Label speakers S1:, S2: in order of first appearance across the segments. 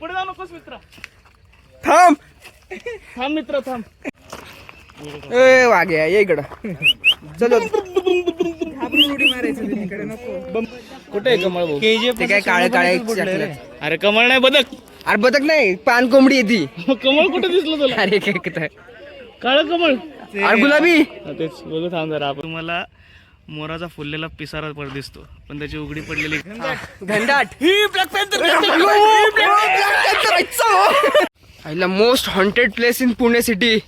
S1: पुढे जाऊ नकोस मित्र.
S2: थांब
S1: थांब मित्र थांब.
S2: ए वाघ्या ये इकडं. चलो
S1: कुठे आहे कमळ भाऊ?
S2: ते काय काळे काळे.
S1: अरे कमळ नाही बदक.
S2: अरे बदक नाही, पान कोंबडी येते.
S1: कमळ कुठे दिसलं तुला?
S2: अरे काय
S1: काळ कमळ.
S2: अरे गुलाबी.
S1: तेच बघू थांब जरा. आपण मला मोराचा फुललेला पिसारा पण दिसतो, पण त्याची उघडी पडलेली
S2: घंटाट. आईला most haunted place in Pune city.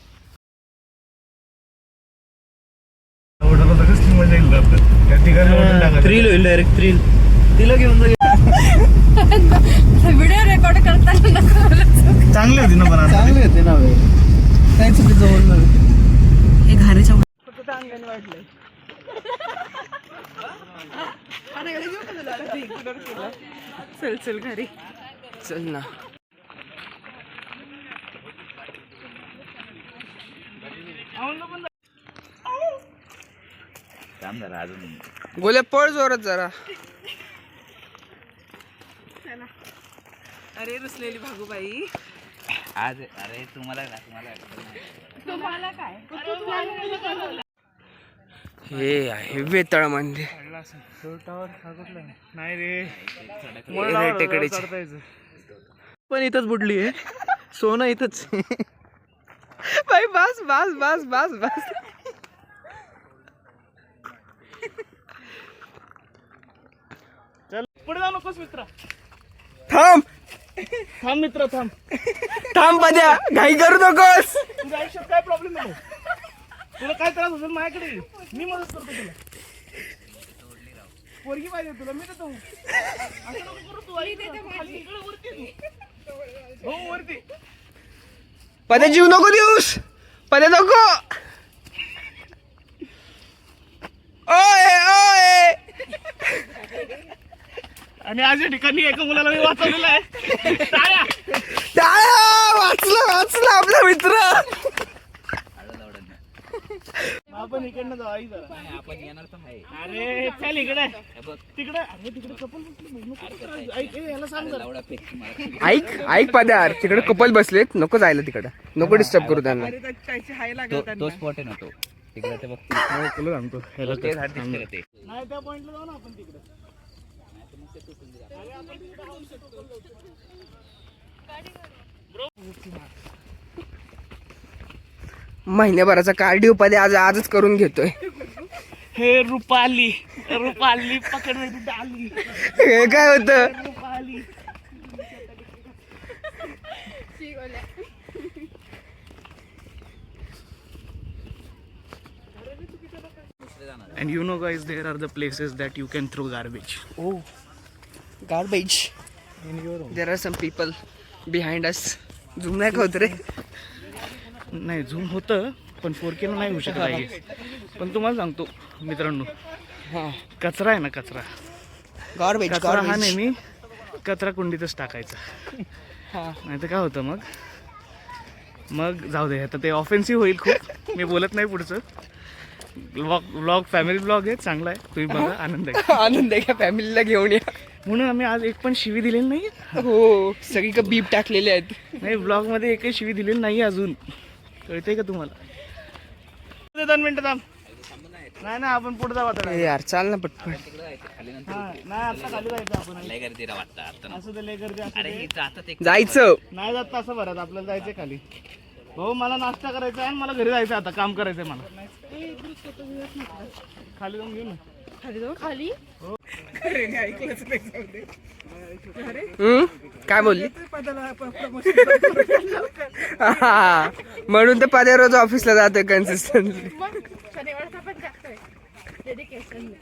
S1: Thrill होईल डायरेक्ट थ्रिल. तिला घेऊन
S3: व्हिडिओ रेकॉर्ड करताना
S1: चांगली होती ना, पण चांगली होती ना. काय चुकीचं बोलणार?
S3: हे घारेच्या
S2: अंगाने वाटलंय.
S3: चल चल घरी
S2: चल ना. गोल्या पळ जोरात जरा.
S3: अरे रुसलेली भागूबाई.
S4: आज अरे तुम्हाला
S3: काय
S2: हे आहे वेताळ मंदिर.
S1: नाही रे,
S2: टेकडीची.
S1: पण इथंच बुडली आहे. सोनं इथंच.
S2: बाई बस बस बस बस बस.
S1: चल पुढे जाऊ नकोस मित्र.
S2: थांब
S1: थांब मित्र थांब.
S2: थांब पद्या, घाई करू नकोस.
S1: तुझ्या आयुष्यात काय प्रॉब्लेम नको. तुला काय त्रास असेल माझ्याकडे ये. मी मदत करतो तुला. पोरगी पाहिजे तुला, मी देतो. असं नको करू तू. खाली इकडे वरती तू. हो वरती.
S2: पद्या जीव नको देऊस. पद्या नको. ओय ओय.
S1: आणि आज या ठिकाणी एका मुलाला मी वाचवलेलं आहे. टाळ्या.
S2: टाळ्या. वाचला आपला मित्र.
S1: आपण इकडनं जाऊ. आई जरा.
S4: आपण येणार तर आहे.
S1: अरे चल इकडे तिकडे. अरे तिकडे कपल. ऐक याला सांग जरा.
S2: ऐक पद्या, तिकडे कपल बसलेत, नको जायला तिकडं. नको डिस्टर्ब करू त्यांना.
S4: तो स्पॉट आहे ना तो तिकडे. ते बघ
S1: तुला सांगतो
S4: ते झाड दिसतं का ते.
S1: नाही त्या पॉइंटला जाऊ ना आपण तिकडे.
S2: महिन्याभराचा कार्डिओ पद्या आजच करून घेतोय.
S1: हे रुपाली रुपाली पकड नाही तिथे आली.
S2: हे काय होतं?
S1: Rupali. And you know guys, there are the places that you can throw garbage.
S2: Oh, garbage. There are some people behind us. Zoom नाही होत रे.
S1: नाही झूम होतं, पण 4K नाही होऊ शकत आहे. पण तुम्हाला सांगतो मित्रांनो, कचरा आहे ना, कचरा कचरा हा नेहमी कचरा कुंडीतच टाकायचा. नाही तर काय होतं मग जाऊ दे. आता ते ऑफेन्सिव्ह होईल खूप. मी बोलत नाही पुढचं. व्लॉग फॅमिली व्लॉग आहे, चांगला आहे. तुम्ही बघा, आनंद आहे.
S2: आनंद आहे का? फॅमिलीला घेऊन या.
S1: म्हणून आम्ही आज एक पण शिवी दिलेली नाही.
S2: हो, सगळीकडे बीप टाकलेले आहेत.
S1: नाही, ब्लॉग मध्ये एकही शिवी दिलेली नाही अजून. कळतंय का तुम्हाला? 2 मिनिटं थांब. नाही ना, आपण पुढे जाऊ आता.
S2: यार चाल ना पटकन.
S1: नाही आता खाली जायचं आपण.
S4: लय गर्दी वाटतं.
S1: असं ते लय गर्दी असू
S4: अरे
S1: दे.
S4: हे जातात एक
S2: जायचं
S1: नाही जात असं बरं. आपल्याला जायचंय खाली. भाऊ मला नाश्ता करायचा आहे आणि मला घरी जायचं. आता काम करायचंय मला. खाली जाऊन घेऊ ना.
S3: खाली
S2: काय बोलली? म्हणून तर पद्या रोज ऑफिसला जातोय कन्सिस्टंटली.
S3: शनिवारचा पण टाकतोय डेडिकेशन.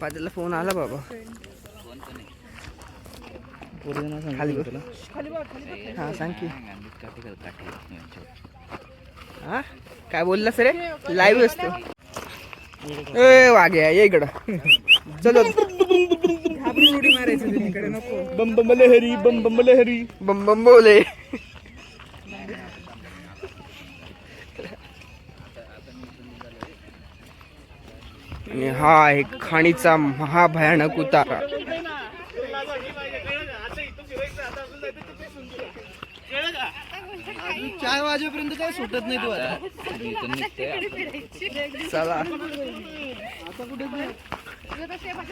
S2: पद्याला फोन आला बाबा. खाली बघ. हा सांग की. हा काय बोलला सर? लाईव्ह असतो. ए वाघ्या ये इकडं चलो
S3: घाबरून उडी मारायचं तिकडे नको.
S1: बम बम लहरी बम बम लहरी.
S2: बम बम बोले. आणि हा आहे खाणीचा महाभयानक उतारा.
S1: चार वाजेपर्यंत काय सुटत नाही तू आता.
S2: चला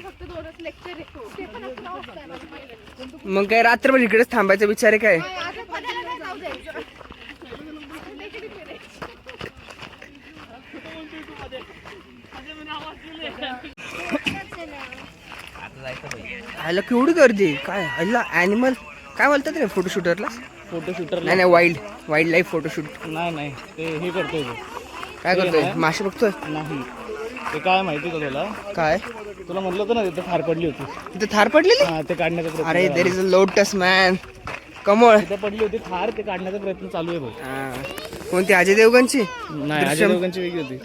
S3: फक्त 2च लेक्चर आहे. ते पण असं नव्हतं.
S2: मग काय रात्रभर इकडेच थांबायचा विचार आहे काय?
S3: आता पदाला नाही जाऊ द्यायचं.
S4: आता जायचं पाहिजे.
S2: ह्याला केवढी गर्दी काय ह्याला ॲनिमल काय बोलतात रे फोटोशूटरला?
S1: फोटोशूटर
S2: नाही नाही वाईल्ड लाईफ फोटोशूट.
S1: नाही ते हे करतोय तो.
S2: काय करतोय? मासे बघतोय?
S1: नाही ते काय माहिती का तुला?
S2: काय
S1: तुला म्हटलं होतं ना तिथं फार पडली होती.
S2: तिथे थार पडलेली?
S1: हा ते काढण्याचा प्रयत्न
S2: अरे
S1: चालू
S2: there is a lotus man. कमळ.
S1: तिथं पडली होती थार, ते काढण्याचा प्रयत्न चालू आहे भाऊ.
S2: कोणती अजय देवगणची?
S1: नाही अजय देवगणची वेगळी होती.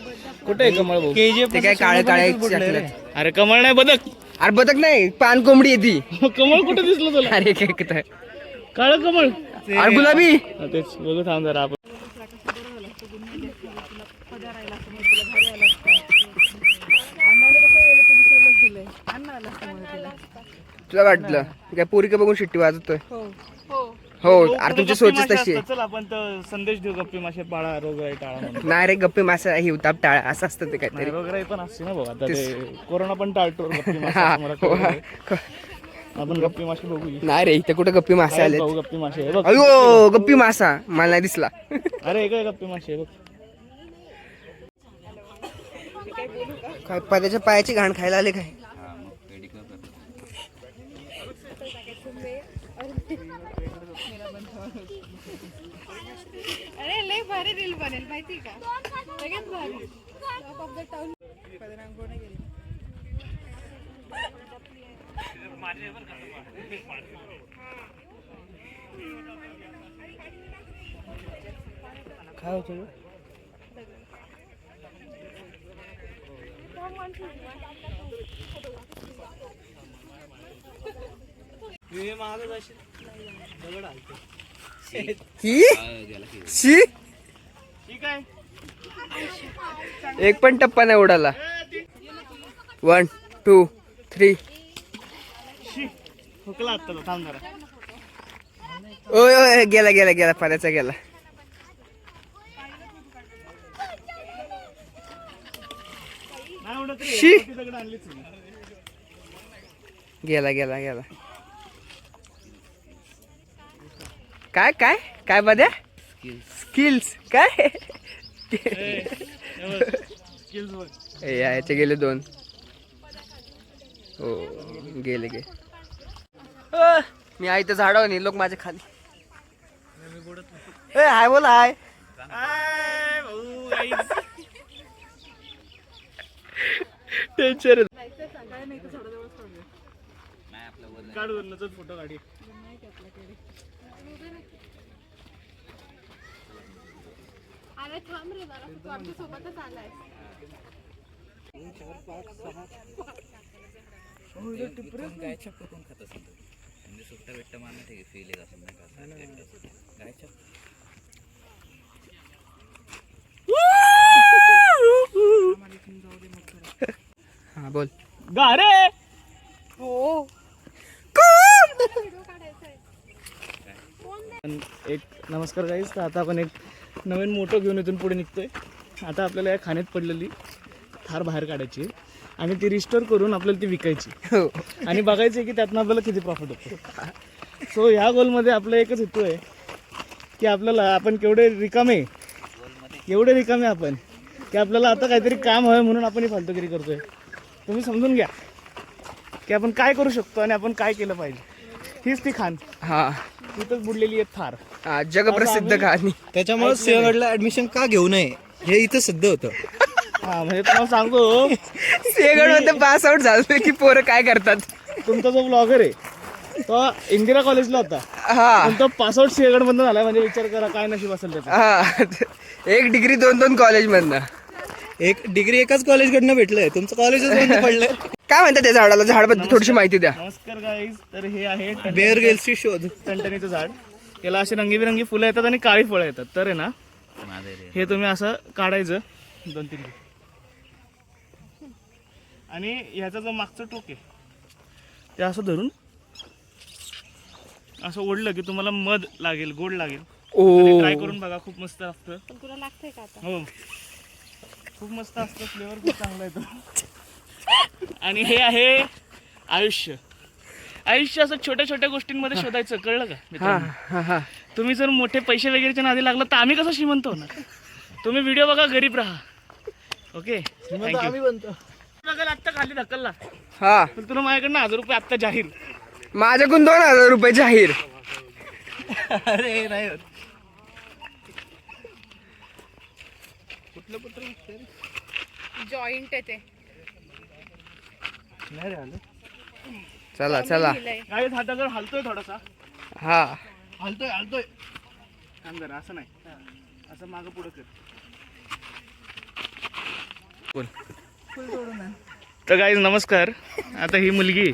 S1: कुठे आहे कमळ भाऊ?
S2: ते काय काळे काळे.
S1: अरे कमळ नाही बदक.
S2: अरे बदक नाही पान कोंबडी आहे ती.
S1: कमळ कुठे दिसलं तुला?
S2: अरे काय
S1: काळ कमळ.
S2: अरे गुलाबी.
S1: हा, तेच बघू थांब जरा आपण.
S2: तुला वाटलं काय पोरी का बघून शिट्टी वाजतोय? हो अरे तुमची सोचच तशी आहे.
S1: चल आपण तर संदेश देऊ गप्पी मासे पाळा रोगराई टाळा म्हणून.
S2: नाही रे गप्पे मासा हे उताप टाळा असं असतं ते
S1: नाही,
S2: काहीतरी.
S1: रोगराई पण असते ना भाऊ. आता ते कोरोना पण टाळतो गप्पी मासे
S2: हा,
S1: असं मला
S2: हो,
S1: कळलं. आपण गप्पी मासे बघू.
S2: नाही रे इथे कुठं गप्पी मासे आले?
S1: भाऊ गप्पी मासे हे बघ.
S2: अयो गप्पी मासा मला नाही दिसला.
S1: अरे हे काय गप्पी मासे हे बघ.
S2: काय पदाच्या पायाची घाण खायला आले काय?
S4: हा मग पेडिक्युअर करतो.
S3: अरे लय भारी रील बनेल माहिती का? सगळ्यात भारी. Top of the town.
S2: काय होतं? ही शी
S1: ठीक आहे.
S2: एक पण टप्पा नाही उडाला. 1 2 3.
S1: हुकला आता तो, थांब जरा.
S2: ओय ओय गेला गेला गेला पाण्याचा गेला.
S1: नाही उडत रे.
S2: शी.
S1: ती दगड आणलीच नाही.
S2: गेला गेला गेला. काय काय काय बद्या? स्किल्स काय?
S1: स्किल्स बघ.
S2: याचे गेले 2. हो गेले गे. मी आई तर झाडावर नाही लोक माझ्या खाली. हाय बोल हाय. टेन्शन.
S1: काढ वरनं फोटो काढी.
S3: अरे थांब रे जरा. तू आमच्या सोबतच आलाय.
S4: गायच्या कोण खात असेल म्हणजे सुट्टा बिट्टा मारणं ठीक आहे. फील येत असेल नाही का गायच्या.
S2: हा बोल.
S1: गा रे.
S3: हो.
S1: एक नमस्कार गाईस. तर आता आपण एक नवीन मोटो घेऊन इथून पुढे निघतोय. आता आपल्याला या खाण्यात पडलेली थार बाहेर काढायची आणि ती रिस्टोर करून आपल्याला ती विकायची आणि बघायची की त्यातनं आपल्याला किती प्रॉफिट होतो. सो ह्या गोलमध्ये आपला एकच हेतू आहे की आपल्याला आपण एवढे रिकामे आपण की आपल्याला आता काहीतरी काम हवं म्हणून आपण ही फालतूगिरी करतोय. तुम्ही समजून घ्या की आपण काय करू शकतो आणि आपण काय केलं पाहिजे. हीच ती खान.
S2: हा
S1: तिथंच बुडलेली आहे थार.
S2: जगप्रसिद्ध कहाणी.
S5: त्याच्यामुळे सिंहगडला ऍडमिशन का घेऊ नये हे इथं सिद्ध होतं.
S1: हा म्हणजे तुम्हाला सांगतो
S2: सिंहगड मध्ये पास आउट झालं की पोरं काय करतात.
S1: तुमचा जो ब्लॉगर आहे तो इंदिरा कॉलेजला होता
S2: हा
S1: पण तो पासआउट सिंहगड मधून झाला. म्हणजे विचार करा काय नशीब असेल त्याचं.
S2: हा 1 डिग्री 2 कॉलेज मधनं.
S5: एक डिग्री एकाच कॉलेजकडनं भेटलंय, तुमचं कॉलेजच बंद पडलंय.
S2: काय म्हणतात त्या झाडाला? झाडाबद्दल थोडीशी माहिती द्या.
S1: नमस्कार गाईज. तर हे आहे
S5: बेअर गेल्सची शोध.
S1: टणटणीचं झाड. याला अशी रंगीबिरंगी फुलं येतात आणि काळी फळं येतात. तर आहे ना, हे तुम्ही असं काढायचं 2-3 आणि ह्याचा जो मागचं टोक आहे ते असं धरून असं ओढलं की तुम्हाला मध लागेल, गोड लागेल.
S2: ओ
S1: ट्राय करून बघा, खूप मस्त असतं.
S3: पण तुला लागतंय का आता?
S1: हो, खूप मस्त असतं. फ्लेवर खूप चांगला येतो. आणि हे आहे आयुष्य. आयुष्य असं छोट्या छोट्या गोष्टींमध्ये शोधायचं, कळलं का मित्रांनो? तुम्ही जर मोठे पैसे वगैरेच्या नादी लागला तर आम्ही कसं श्रीमंत होणार? तुम्ही व्हिडिओ बघा, गरीब राहा. ओके,
S5: आम्ही बनतो.
S1: आत्ता खाली ढकलला
S2: हा,
S1: पण तुला माझ्याकडनं 1000 रुपये आत्ता जाहीर.
S2: माझ्याकडून 2000 रुपये जाहीर.
S5: अरे नाही होत.
S3: जॉईंट आहे ते.
S5: नाही रे आलं.
S2: चला चला.
S3: लिहिलंय.
S1: काय हातावर हलतोय थोडासा,
S2: हा,
S1: हलतोय हलतोय. थांब जरा, असं नाही, असं मागं पुढं कर. तर गाईज नमस्कार. आता ही मुलगी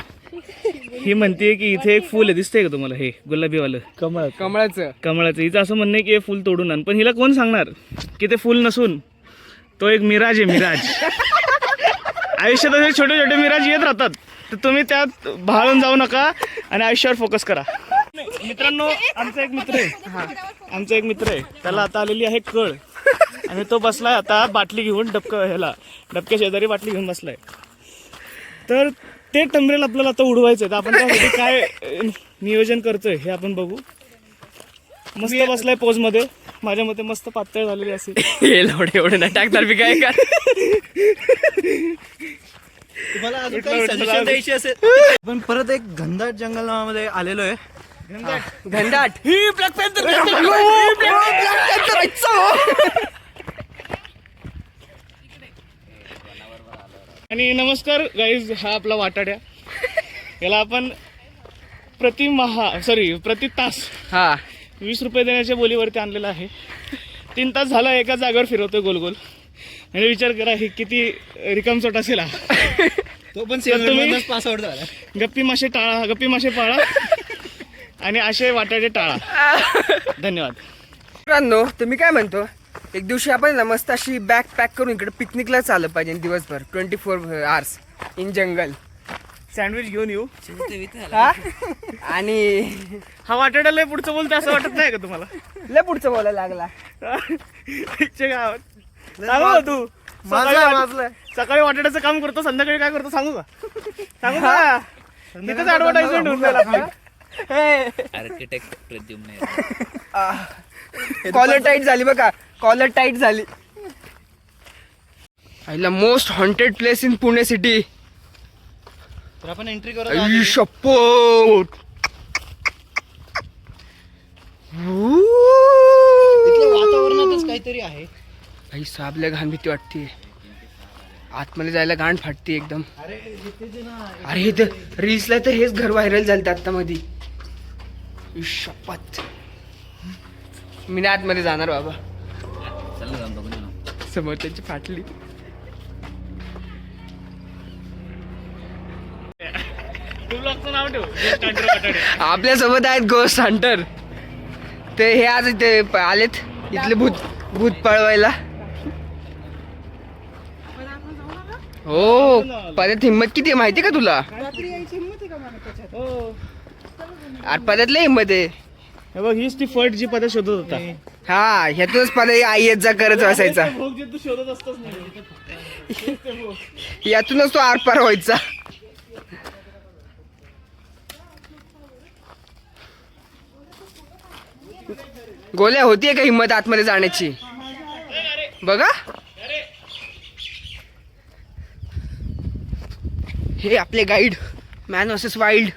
S1: ही म्हणते की इथे एक फुल आहे, दिसतंय का तुम्हाला? हे गुलाबीवालं
S2: कमळाचं.
S1: कमळाचं. हिचं असं म्हणणं आहे की हे फुल तोडून आण. पण हिला कोण सांगणार की ते फुल नसून तो एक मिराज आहे, मिराज. आयुष्यात असे छोटे छोटे मिराज येत राहतात. तर तुम्ही त्यात भाळून जाऊ नका आणि आयुष्यावर फोकस करा. मित्रांनो, आमचा एक मित्र आहे, त्याला आता आलेली आहे कळ आणि तो बसलाय आता बाटली घेऊन, डबक्या शेजारी बाटली घेऊन बसलाय. तर ते टमरेल आपल्याला आता उडवायचं. तर आपण त्यासाठी काय नियोजन करतोय हे आपण बघू. मस्त बसलाय पोज मध्ये. माझ्या मते मस्त पातळ झालेली असेल.
S2: एवढे नाही टाकणार मी काय का.
S5: तुम्हाला अजून काही सजेशन द्यायची असेल. आपण परत एक घनदाट जंगलामध्ये आलेलो आहे.
S2: घनदाट.
S1: ही ब्लॅक पॅन्थर. आणि नमस्कार गाईज, हा आपला वाटाड्या. याला आपण प्रति तास
S2: हा,
S1: 20 रुपये देण्याच्या बोलीवरती आणलेला आहे. 3 तास झाला एका जागेवर फिरवतोय गोल गोल. आणि विचार करा ही किती रिकामचोट असेल हा.
S5: तो पण
S1: तुम्ही
S5: पास आउट झाला.
S1: गप्पी मासे पाळा आणि असे वाटाडे टाळा. धन्यवाद.
S2: मित्रांनो, तुम्ही काय म्हणतो, एक दिवशी आपण ना मस्त अशी बॅग पॅक करून इकडे पिकनिकला चाललं पाहिजे दिवसभर, 24 hours इन जंगल.
S1: सँडविच घेऊन येऊ.
S2: हा? आणि
S1: हा वाटाडा लय पुढचं बोलतो असं वाटत नाही का तुम्हाला?
S2: लय पुढचं बोलायला लागला.
S1: इच्छा गावात सांगू का तू? सकाळी वाटाड्याचं काम करतो, संध्याकाळी काय करतो सांगू का? तिथेच ऍडव्हर्टाइजमेंट होऊन जाईल आपली.
S4: आर्किटेक्ट प्रद्युम्न.
S2: कॉलर टाईट झाली बघा, कॉलर टाईट झाली. आईला most haunted place in Pune city.
S5: तर आपण एंट्री करू.
S2: शप्पोट.
S5: इथल्या वातावरणातच काहीतरी आहे.
S2: आई साबल्या घाण भीती वाटते. आतमध्ये जायला घाण फाटते एकदम. अरे हे तर रील्सला तर हेच घर व्हायरल झालं आता मध्ये. शपथ, मी नाही आतमध्ये जाणार बाबा.
S4: चल जाऊन बघून येऊ.
S2: समोर त्यांची फाटली.
S1: तू ब्लॉगचं नाव ठेव, वाटाडे.
S2: आपल्या सोबत आहेत गोस्ट हंटर. ते हे आज इथे आलेत इथले भूत पळवायला. हो, पदात हिंमत किती आहे माहिती का तुला? अरे पदातलं हिंमत आहे.
S1: हे बघ, हीच ती फट जी पदा शोधत होता.
S2: हा, ह्यातूनच पदा आई येत जा करत असायचा.
S1: भोग जे तू शोधत असतोस नाही.
S2: यातूनच तो आरपार व्हायचा. गोल्या होतीये का हिंमत आतमध्ये जाण्याची? बघा, हे आपले गाईड मॅन वर्सेस वाईल्ड.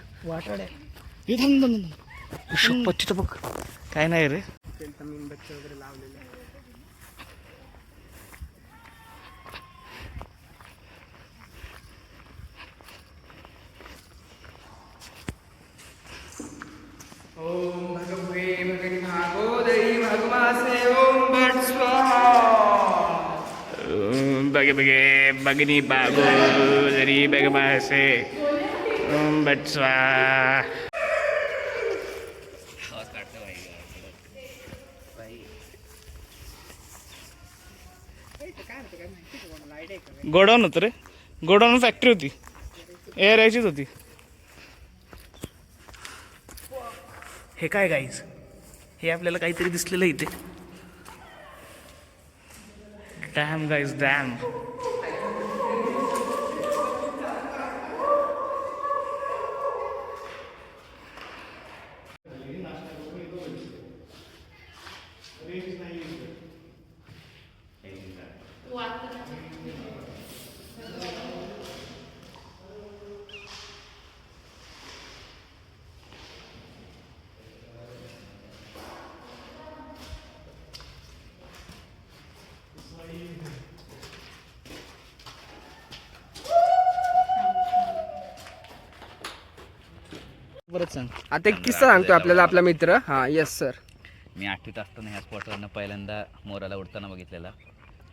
S1: हे थांब.
S2: शपथ, तिथं बघ
S1: काय नाही रे.
S2: ओम भगवे भगनी भागोदरी भगवासे ओम भट स्वाहा.
S1: बगे बगे बगनी बाबू जरी बग बासे बटवा
S4: आवाज काढतो भाई
S1: गोडाऊन होतं रे. गोडाऊन फॅक्टरी होती, एअर यायचीच होती. हे काय गाईज, हे आपल्याला काहीतरी दिसलेलं इथे. Dam guys dam. परत सांग.
S2: आता एक किस्सा सांगतो आपल्याला आपला मित्र. हा यस सर.
S4: मी 8वीत असताना ह्या स्पॉटवरनं पहिल्यांदा मोराला उडताना बघितलेला.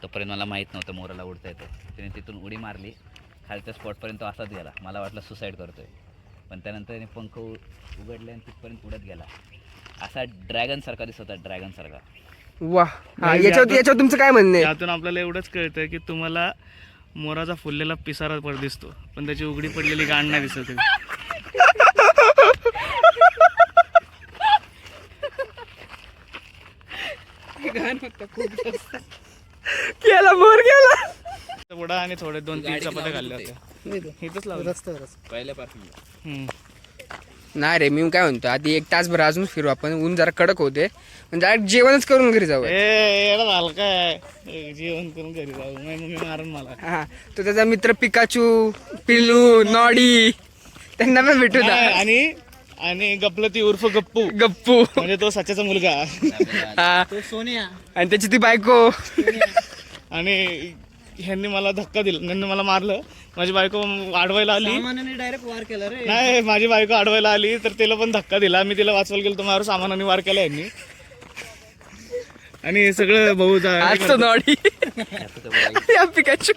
S4: तोपर्यंत मला माहीत नव्हतं मोराला उडता येतं. त्याने तिथून उडी मारली, खालच्या स्पॉटपर्यंत तो असाच गेला. मला वाटलं सुसाईड करतोय, पण त्यानंतर त्याने पंख उघडले आणि तिथपर्यंत उडत गेला. असा ड्रॅगनसारखा दिसत होता, ड्रॅगनसारखा.
S2: वा. हा याच्यावर तुमचं काय म्हणणं आहे?
S1: त्यातून आपल्याला एवढंच कळतं की तुम्हाला मोराचा फुललेला पिसारा पर दिसतो, पण त्याची उघडी पडलेली गाण नाही दिसत.
S2: गेला मोर गेला.
S1: वडा आणि थोडे 2-3 चपात्या खाल्ल्या होत्या. इथंच लावलं
S4: पहिल्यापासून
S2: नाही रे, मी काय म्हणतो आधी 1 तासभर अजून फिरू आपण. ऊन जरा कडक होते, म्हणजे डायरेक्ट जेवणच करून घरी जाऊ.
S1: एवढं झालं काय, जेवण करून घरी जाऊ. मम्मी मारून मला.
S2: हा, तो त्याचा मित्र पिकाचू, पिल्लू, नॉडी, त्यांना पण भेटू द्या.
S1: आणि आणि गपलती उर्फ गप्पू,
S2: गप्पू
S1: म्हणजे तो सच्याचा मुलगा.
S2: हा,
S5: सोनिया
S2: आणि त्याची ती बायको.
S1: आणि ह्यांनी मला धक्का दिला, ह्यांनी मला मारलं. माझी बायको अडवायला आली.
S5: सामानाने डायरेक्ट वार केला रे.
S1: नाही, माझी बायको अडवायला आली तर तिला पण धक्का दिला. मी तिला वाचवायला गेलो, तर माझ्यावर सामानाने वार केला यांनी. आणि हे सगळं भाऊ
S2: आज तो नॉडी, या पिकाचू.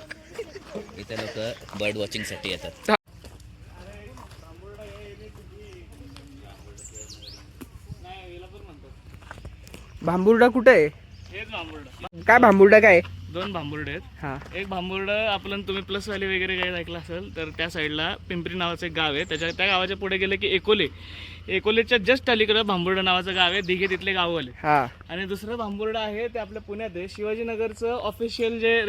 S4: इथे लोक बर्ड वॉचिंगसाठी येतात.
S2: भांबुर्डा कुठे आहे?
S1: हेच भांबुर्डा.
S2: काय भांबुर्डा काय?
S1: 2 भांबुर्डे आहेत.
S2: हा,
S1: एक भांबुर्ड आपलं, तुम्ही प्लस व्हॅली वगैरे काही ऐकलं असेल तर त्या साईडला पिंपरी नावाचं एक गाव आहे. त्या गावाच्या पुढे गेले की एकोले. एकोलेच्या जस्ट अलीकडे भांबुर्डा नावाचं गाव आहे. दिघे तिथले गाववाले.
S2: हा.
S1: आणि दुसरं भांबुर्डा आहे ते आपल्या पुण्यात आहे. शिवाजीनगरचं ऑफिशियल जे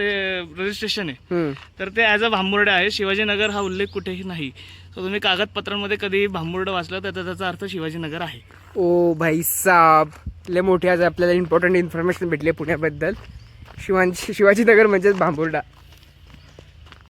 S1: रजिस्ट्रेशन आहे
S2: हम्म.
S1: तर ते ॲज अ भांबुर्डा आहे. शिवाजीनगर हा उल्लेख कुठेही नाही. तर तुम्ही कागदपत्रांमध्ये कधी भांबुर्डा वाचलं तर त्याचा अर्थ शिवाजीनगर आहे.
S2: ओ भाई साब, लय मोठी आज आपल्याला इम्पॉर्टंट इन्फॉर्मेशन भेटली पुण्याबद्दल. शिवाजीनगर म्हणजेच भांबुर्डा.